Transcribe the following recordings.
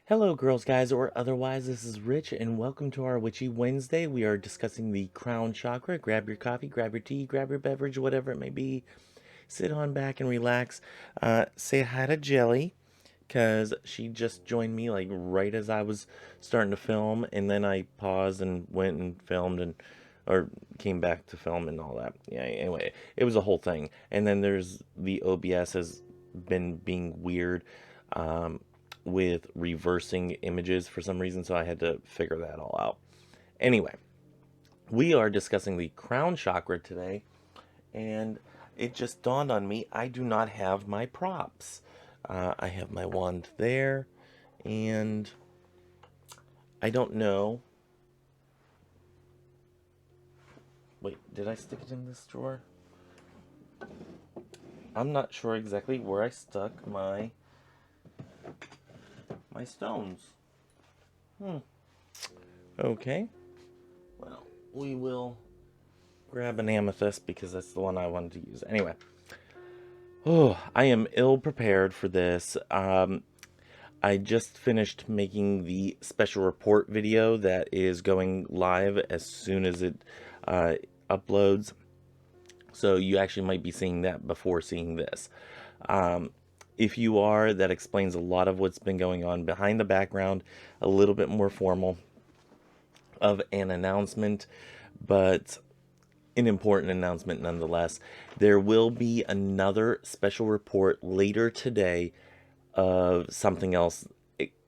Hello, girls, guys, or otherwise. This is Rich, and welcome to our Witchy Wednesday. We are discussing the crown chakra. Grab your coffee, grab your tea, grab your beverage, whatever it may be. Sit on back and relax. Say hi to Jelly, because she just joined me like right as I was starting to film, and then I paused and went and filmed or came back to film and all that. Yeah, anyway, it was a whole thing. And then there's the OBS has been being weird. With reversing images for some reason, so I had to figure that all out. Anyway, we are discussing the crown chakra today, and it just dawned on me I do not have my props. I have my wand there, and I don't know. Wait, did I stick it in this drawer? I'm not sure exactly where I stuck my stones. Okay. Well, we will grab an amethyst because that's the one I wanted to use. Anyway. Oh, I am ill prepared for this. I just finished making the special report video that is going live as soon as it uploads. So you actually might be seeing that before seeing this. If you are, that explains a lot of what's been going on behind the background, a little bit more formal of an announcement, but an important announcement nonetheless. There will be another special report later today of something else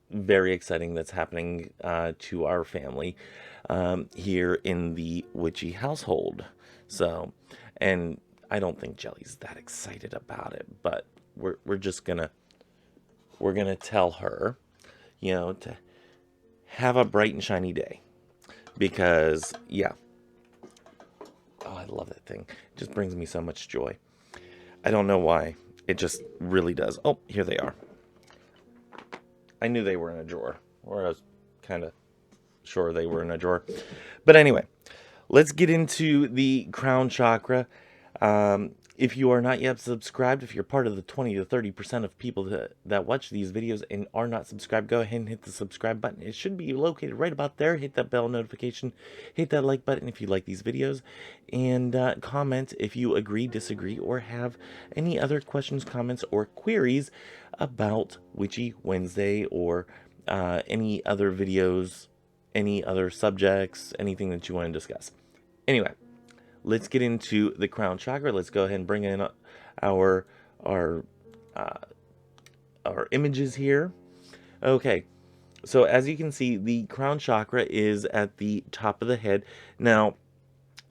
very exciting that's happening to our family here in the Witchy household. So, and I don't think Jelly's that excited about it, but we're just gonna tell her, to have a bright and shiny day, because yeah. Oh, I love that thing. It just brings me so much joy. I don't know why. It just really does. Oh, here they are. I knew they were in a drawer, or I was kind of sure they were in a drawer. But anyway, let's get into the crown chakra. If you are not yet subscribed, if you're part of the 20 to 30% of people that watch these videos and are not subscribed, go ahead and hit the subscribe button. It should be located right about there. Hit that bell notification. Hit that like button if you like these videos. And comment if you agree, disagree, or have any other questions, comments, or queries about Witchy Wednesday or any other videos, any other subjects, anything that you want to discuss. Anyway, let's get into the crown chakra. Let's go ahead and bring in our images here. Okay, so as you can see, the crown chakra is at the top of the head. Now,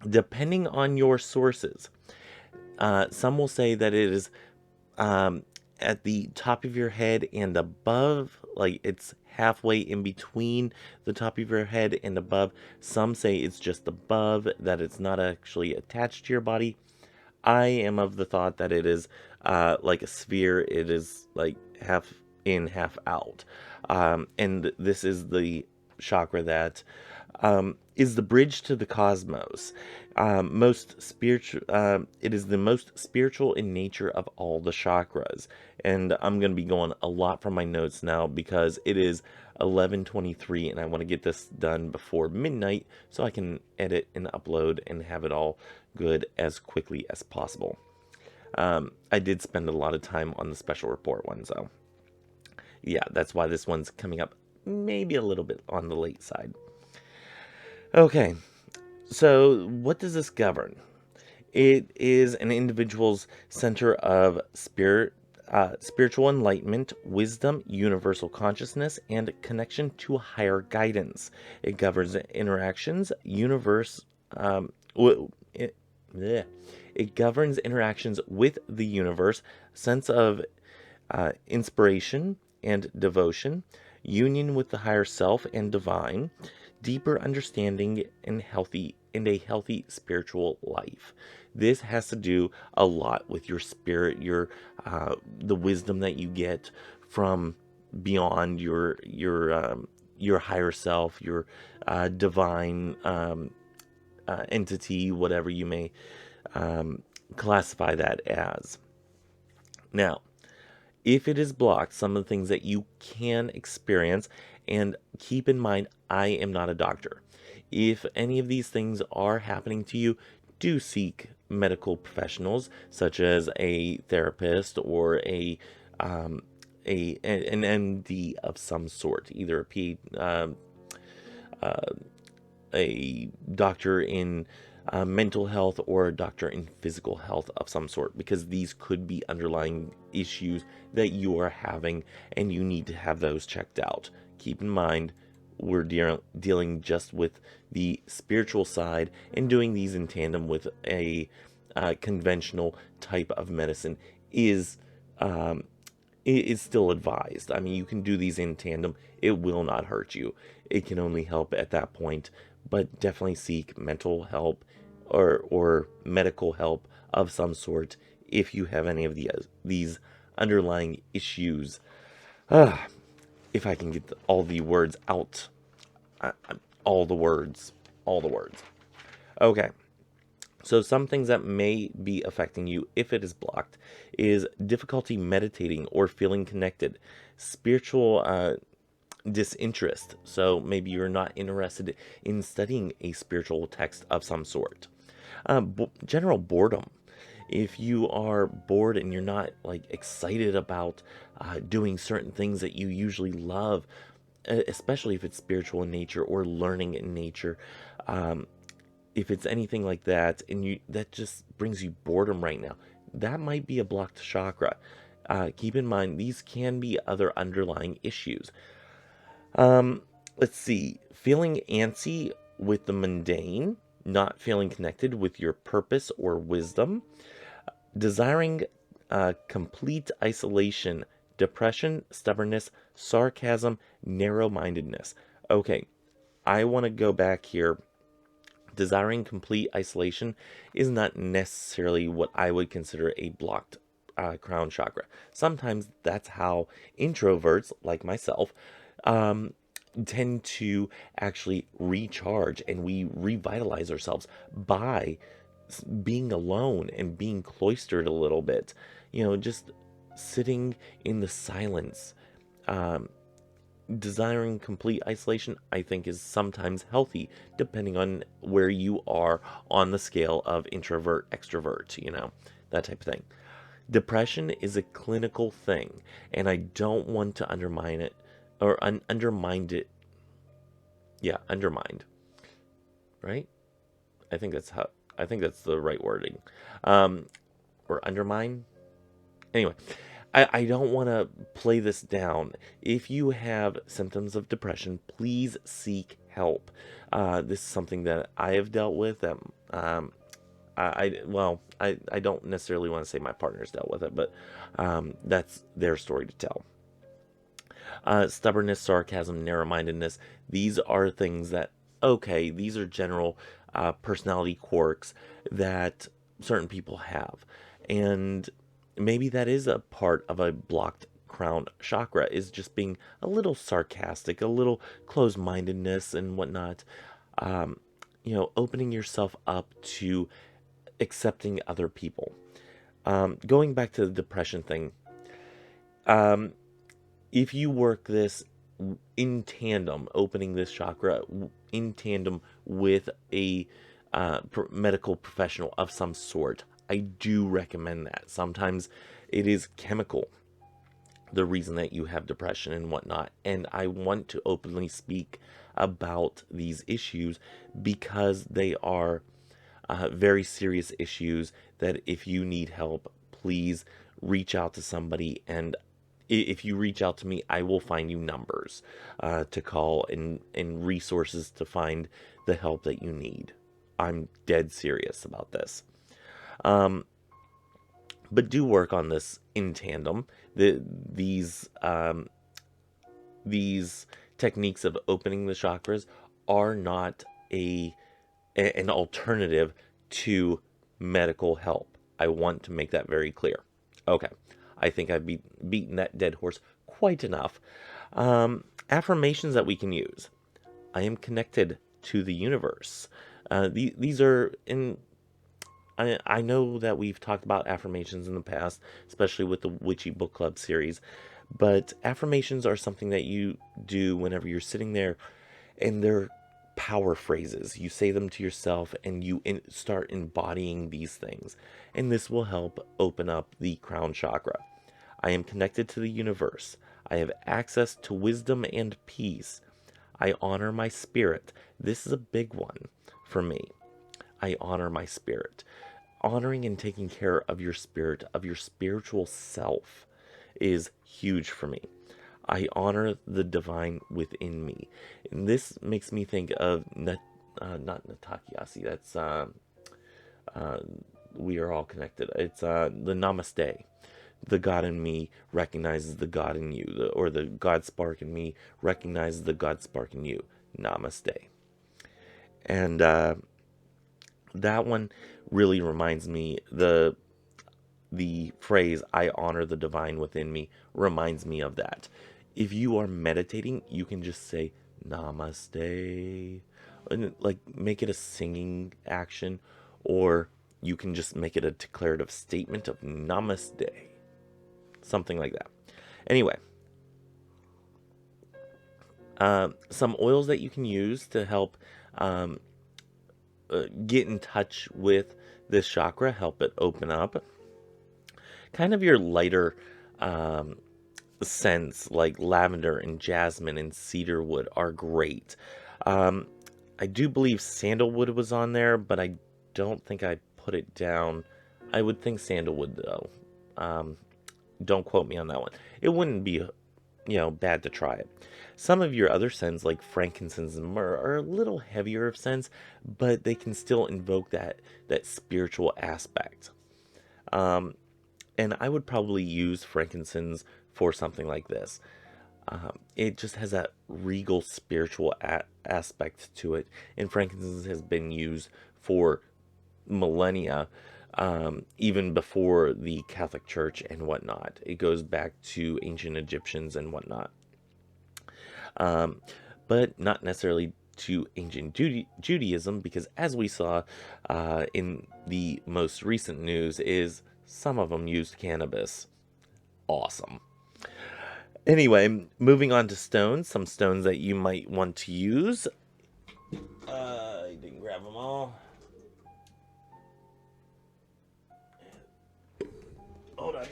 depending on your sources, some will say that it is at the top of your head and above, like it's halfway in between the top of your head and above. Some say it's just above, that it's not actually attached to your body. I am of the thought that it is like a sphere. It is like half in, half out. And this is the chakra that is the bridge to the cosmos. Most spiritual. It is the most spiritual in nature of all the chakras. And I'm going to be going a lot from my notes now because it is 11:23 and I want to get this done before midnight so I can edit and upload and have it all good as quickly as possible. I did spend a lot of time on the special report one, so yeah, that's why this one's coming up maybe a little bit on the late side. Okay, so what does this govern? It is an individual's center of spiritual enlightenment, wisdom, universal consciousness, and connection to higher guidance. It governs interactions, it governs interactions with the universe, sense of inspiration and devotion, union with the higher self and divine, deeper understanding, and a healthy spiritual life. This has to do a lot with your spirit, the wisdom that you get from beyond your higher self, your divine entity, whatever you may classify that as. Now, If it is blocked, some of the things that you can experience, and keep in mind, I am not a doctor. If any of these things are happening to you, do seek medical professionals, such as a therapist or an MD of some sort, either a doctor in mental health or a doctor in physical health of some sort, because these could be underlying issues that you are having and you need to have those checked out. Keep in mind, we're dealing just with the spiritual side, and doing these in tandem with a conventional type of medicine is um, is still advised. I mean, you can do these in tandem. It will not hurt you. It can only help at that point, but definitely seek mental help or medical help of some sort if you have any of these underlying issues. Ah, if I can get all the words out, all the words, all the words. Okay. So some things that may be affecting you if it is blocked is difficulty meditating or feeling connected, spiritual disinterest. So maybe you're not interested in studying a spiritual text of some sort. General boredom. If you are bored and you're not like excited about doing certain things that you usually love, especially if it's spiritual in nature or learning in nature, if it's anything like that, and that just brings you boredom right now, that might be a blocked chakra. Keep in mind, these can be other underlying issues. Let's see, feeling antsy with the mundane, not feeling connected with your purpose or wisdom, desiring complete isolation, depression, stubbornness, sarcasm, narrow-mindedness. Okay, I want to go back here. Desiring complete isolation is not necessarily what I would consider a blocked crown chakra. Sometimes that's how introverts like myself tend to actually recharge, and we revitalize ourselves by being alone and being cloistered a little bit. Just sitting in the silence. Desiring complete isolation, I think, is sometimes healthy, depending on where you are on the scale of introvert, extrovert, that type of thing. Depression is a clinical thing, and I don't want to undermine it or undermine it. Yeah, undermined, right? I think that's the right wording. Or undermine. Anyway, I don't want to play this down. If you have symptoms of depression, please seek help. This is something that I have dealt with. That I don't necessarily want to say my partner's dealt with it, but that's their story to tell. Stubbornness, sarcasm, narrow-mindedness. These are things that, okay, these are general personality quirks that certain people have. And maybe that is a part of a blocked crown chakra, is just being a little sarcastic, a little closed-mindedness and whatnot. Opening yourself up to accepting other people. Going back to the depression thing, if you work this in tandem, opening this chakra in tandem with a medical professional of some sort, I do recommend that. Sometimes it is chemical, the reason that you have depression and whatnot. And I want to openly speak about these issues because they are very serious issues that if you need help, please reach out to somebody. And if you reach out to me, I will find you numbers to call and resources to find the help that you need. I'm dead serious about this. But do work on this in tandem. These techniques of opening the chakras are not an alternative to medical help. I want to make that very clear. Okay, I think I've beaten that dead horse quite enough. Affirmations that we can use. I am connected to the universe. These are in I know that we've talked about affirmations in the past, especially with the Witchy Book Club series, but affirmations are something that you do whenever you're sitting there, and they're power phrases. You say them to yourself and you start embodying these things, and this will help open up the crown chakra. I am connected to the universe. I have access to wisdom and peace. I honor my spirit. This is a big one for me. I honor my spirit. Honoring and taking care of your spirit, of your spiritual self, is huge for me. I honor the divine within me. And this makes me think of, not Natakiasi, that's, we are all connected. It's the Namaste. The God in me recognizes the God in you, or the God spark in me recognizes the God spark in you. Namaste. And that one really reminds me, the phrase "I honor the divine within me" reminds me of that. If you are meditating, you can just say Namaste, and like make it a singing action, or you can just make it a declarative statement of Namaste, something like that. Anyway, some oils that you can use to help get in touch with this chakra, help it open up. Kind of your lighter scents like lavender and jasmine and cedarwood are great. I do believe sandalwood was on there, but I don't think I put it down. I would think sandalwood though. Don't quote me on that one. It wouldn't be, bad to try it. Some of your other scents, like frankincense and myrrh, are a little heavier of scents, but they can still invoke that spiritual aspect. And I would probably use frankincense for something like this. It just has that regal spiritual aspect to it, and frankincense has been used for millennia, even before the Catholic Church and whatnot. It goes back to ancient Egyptians and whatnot, but not necessarily to ancient Judaism, because as we saw in the most recent news, is some of them used cannabis. Awesome. Anyway, moving on to stones. Some stones that you might want to use. I didn't grab them all. Hold on.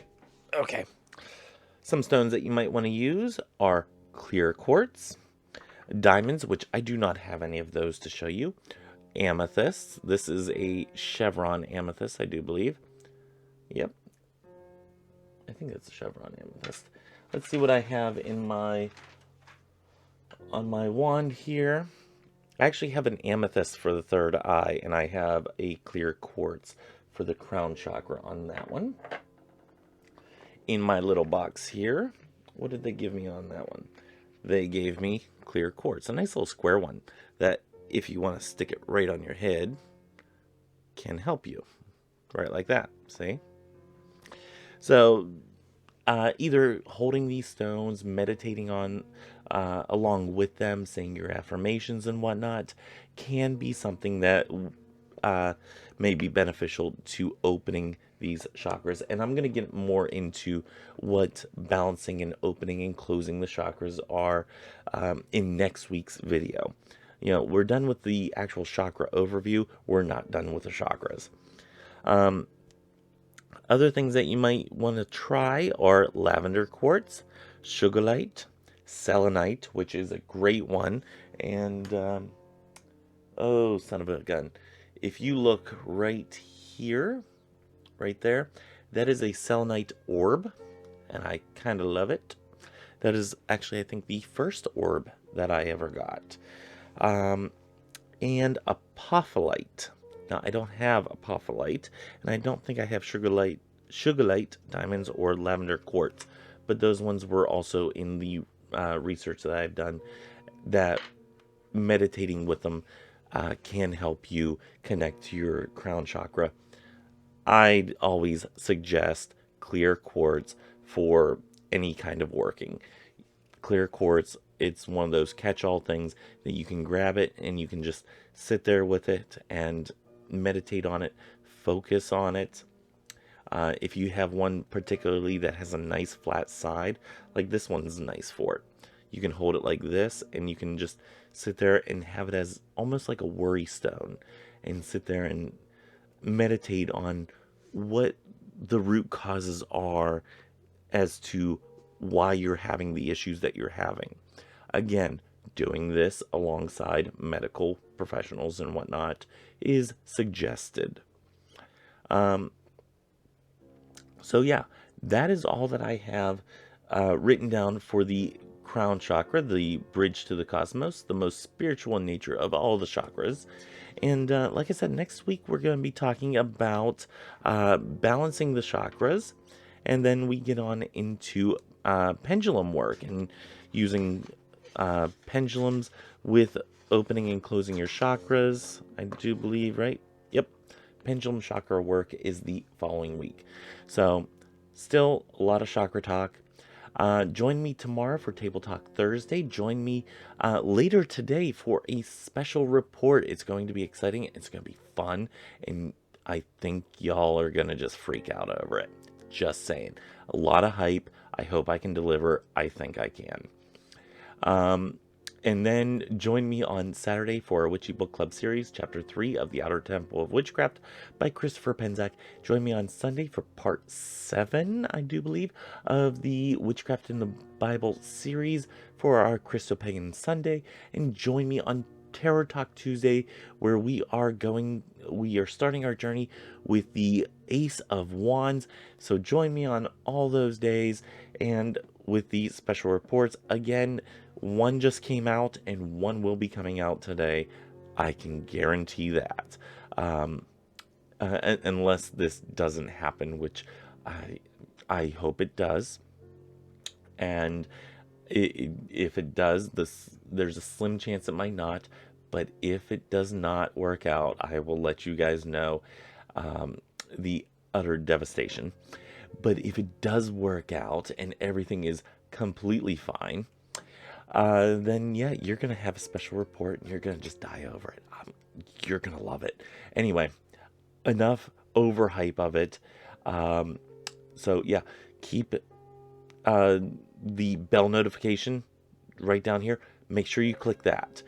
Okay. Some stones that you might want to use are clear quartz, diamonds, which I do not have any of those to show you, amethysts. This is a chevron amethyst, I do believe. Yep. I think it's a chevron amethyst. Let's see what I have on my wand here. I actually have an amethyst for the third eye, and I have a clear quartz for the crown chakra on that one. In my little box here, what did they give me on that one? They gave me clear quartz, a nice little square one that, if you want to stick it right on your head, can help you. Right like that, see? So, either holding these stones, meditating on along with them, saying your affirmations and whatnot, can be something that may be beneficial to opening these chakras. And I'm going to get more into what balancing and opening and closing the chakras are in next week's video. We're done with the actual chakra overview. We're not done with the chakras. Other things that you might want to try are lavender quartz, sugarlight, selenite, which is a great one, and oh, son of a gun. If you look right here, right there, that is a selenite orb, and I kind of love it. That is actually, I think, the first orb that I ever got. And apophyllite. Now, I don't have apophyllite, and I don't think I have sugarlight diamonds or lavender quartz, but those ones were also in the research that I've done, that meditating with them can help you connect to your crown chakra. I'd always suggest clear quartz for any kind of working. Clear quartz, it's one of those catch-all things that you can grab it and you can just sit there with it and meditate on it, focus on it. If you have one particularly that has a nice flat side, like this one's nice for it, you can hold it like this, and you can just sit there and have it as almost like a worry stone, and sit there and meditate on what the root causes are as to why you're having the issues that you're having. Again, doing this alongside medical professionals and whatnot is suggested. So yeah, that is all that I have written down for the crown chakra, the bridge to the cosmos, the most spiritual in nature of all the chakras. And like I said, next week we're going to be talking about balancing the chakras, and then we get on into pendulum work and using pendulums with opening and closing your chakras, I do believe, right? Yep. Pendulum chakra work is the following week. So, still a lot of chakra talk. Join me tomorrow for Table Talk Thursday. Join me later today for a special report. It's going to be exciting. It's going to be fun. And I think y'all are going to just freak out over it. Just saying. A lot of hype. I hope I can deliver. I think I can. And then join me on Saturday for a Witchy Book Club series, Chapter 3 of The Outer Temple of Witchcraft by Christopher Penzak. Join me on Sunday for Part 7, I do believe, of the Witchcraft in the Bible series for our Christo-Pagan Sunday. And join me on Tarot Talk Tuesday, where we are starting our journey with the Ace of Wands. So join me on all those days and with the special reports. Again, one just came out and one will be coming out today. I can guarantee that. Unless this doesn't happen, which I hope it does. And if it does, there's a slim chance it might not. But if it does not work out, I will let you guys know the utter devastation. But if it does work out and everything is completely fine, then yeah, you're going to have a special report and you're going to just die over it. You're going to love it. Anyway, enough overhype of it. So yeah, keep the bell notification right down here. Make sure you click that.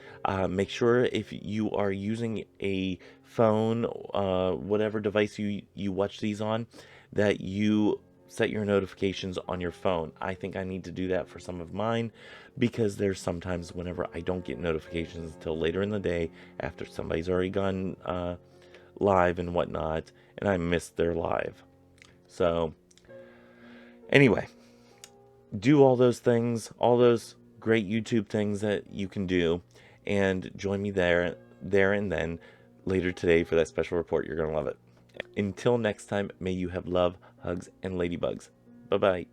Make sure if you are using a phone, whatever device you watch these on, that you set your notifications on your phone. I think I need to do that for some of mine, because there's sometimes whenever I don't get notifications until later in the day after somebody's already gone live and whatnot, and I missed their live. So anyway, do all those things, all those great YouTube things that you can do, and join me there and then later today for that special report. You're going to love it. Until next time, may you have love, hugs, and ladybugs. Bye-bye.